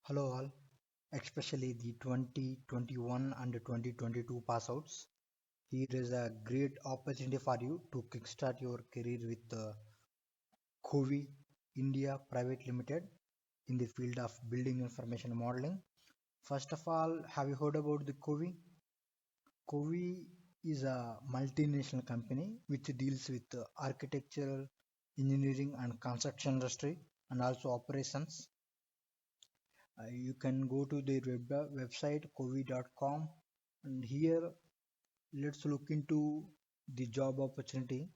Hello all, especially the 2021 and 2022 pass outs. Here is a great opportunity for you to kickstart your career with Cowi India Private Limited in the field of building information modeling. First of all, have you heard about the Cowi? Cowi is a multinational company which deals with architectural, engineering and construction industry and also operations. You can go to their website cowi.com, and here let's look into the job opportunity.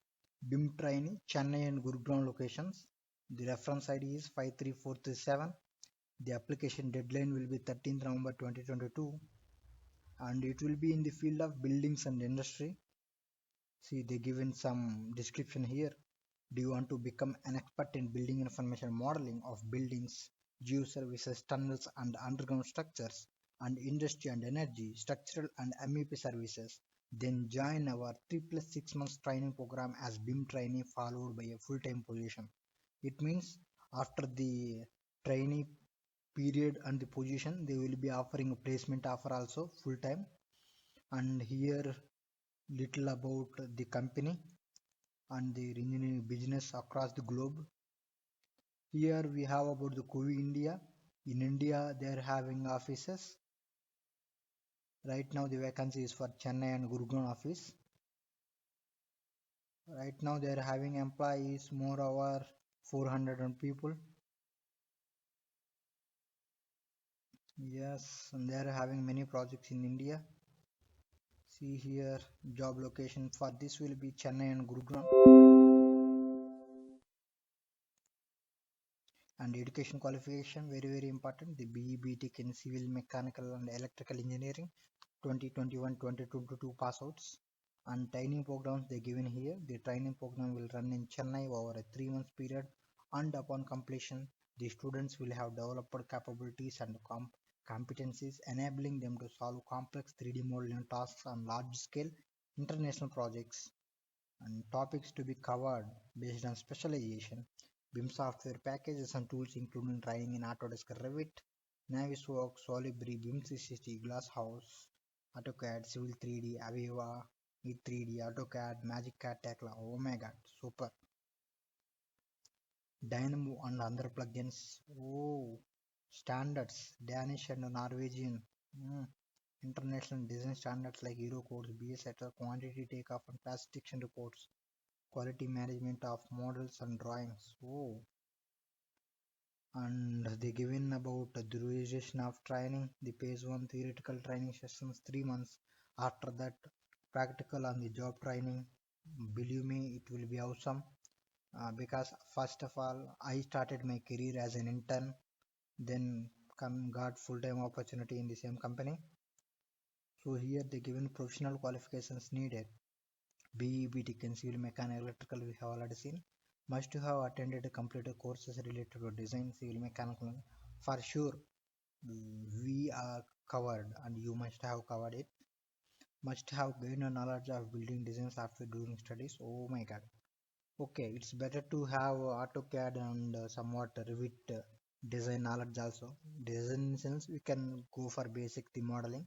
BIM Trainee, Chennai and Gurugram locations. The reference ID is 53437. The application deadline will be 13th November 2022, and it will be in the field of buildings and industry. See, they given some description here. Do you want to become an expert in building information modeling of buildings, geoservices, tunnels and underground structures, and industry and energy, structural and MEP services? Then join our 3 plus 6 months training program as BIM trainee followed by a full-time position. It means after the trainee period and the position, they will be offering a placement offer also full-time. And here little about the company and their engineering business across the globe. Here we have about the Cowi India. In India, they are having offices. Right now, the vacancy is for Chennai and Gurugram office. Right now, they are having employees more over 400 people. Yes, and they are having many projects in India. See here, job location for this will be Chennai and Gurugram. And education qualification very important. The BE Btech in civil mechanical and electrical engineering 2021-2022 pass outs. And training programs they given here. The training program will run in Chennai over a 3 months period, and upon completion the students will have developed capabilities and competencies enabling them to solve complex 3D modeling tasks on large scale international projects. And topics to be covered based on specialization: BIM software packages and tools including training in Autodesk Revit, Navisworks, Solibri, BIM 360, Glasshouse, AutoCAD, Civil 3D, Aviva, E3D, AutoCAD, MagicCAD, Tekla. Oh my god, super. Dynamo and other plugins. Oh, standards, Danish and Norwegian. International design standards like Eurocodes, BS, etc., quantity takeoff and classification reports, quality management of models and drawings. Oh, and they given about the duration of training. The phase 1 theoretical training sessions 3 months. After that, practical on the job training. Believe me, it will be awesome. Because first of all, I started my career as an intern, then got full-time opportunity in the same company. So here they given professional qualifications needed. BE, BTech in civil mechanical electrical we have already seen. Must have attended completed courses related to design civil mechanical. For sure, we are covered and you must have covered it. Must have gained a knowledge of building designs after doing studies. Oh my god. Okay, it's better to have AutoCAD and somewhat Revit design knowledge also. Design sense we can go for basic the modeling,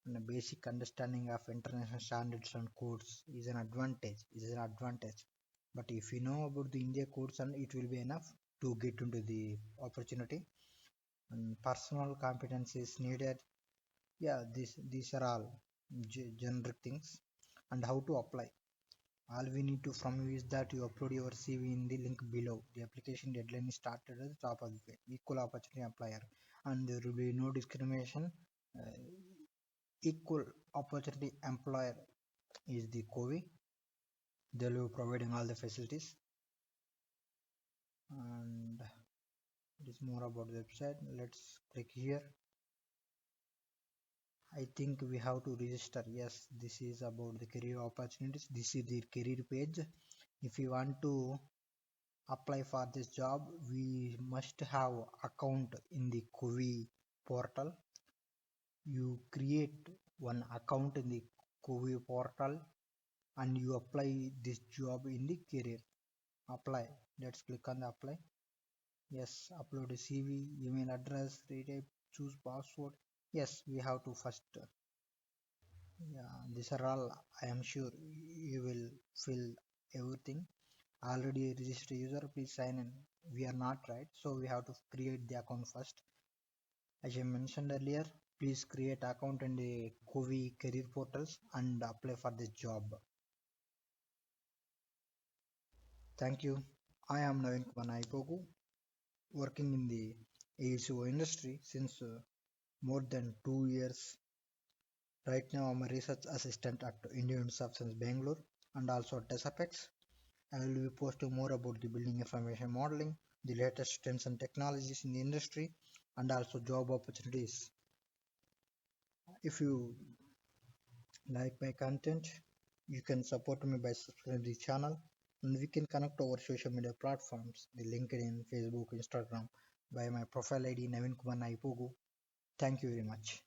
and a basic understanding of international standards and codes is an advantage. But if you know about the India codes, and it will be enough to get into the opportunity. And personal competencies needed. Yeah, these are all generic things. And how to apply. All we need to from you is that you upload your CV in the link below. The application deadline is started at the top of the page. Equal opportunity employer, and there will be no discrimination. Uh, Equal opportunity employer is the Cowi. They will be providing all the facilities, and it is more about the website. Let's click here. I think we have to register. Yes, this is about the career opportunities. This is the career page. If you want to apply for this job, we must have account in the Cowi portal. You create one account in the Cowi portal and you apply this job in the career. Apply. Let's click on the apply. Yes, upload a CV, email address, retype, choose password. Yes, we have to first. Yeah, these are all. I am sure you will fill everything. Already registered user, please sign in. We are not right, so we have to create the account first. As I mentioned earlier, please create account in the Cowi career portals and apply for this job. Thank you. I am Naveenkumar Nagipogu, working in the AECO industry since more than 2 years. Right now, I'm a research assistant at Indian Institute of Science Bangalore and also at Apex. I will be posting more about the building information modeling, the latest trends and technologies in the industry, and also job opportunities. If you like my content, you can support me by subscribing to the channel, and we can connect over social media platforms, the LinkedIn, Facebook, Instagram, by my profile ID Naveenkumar Nagipogu. Thank you very much.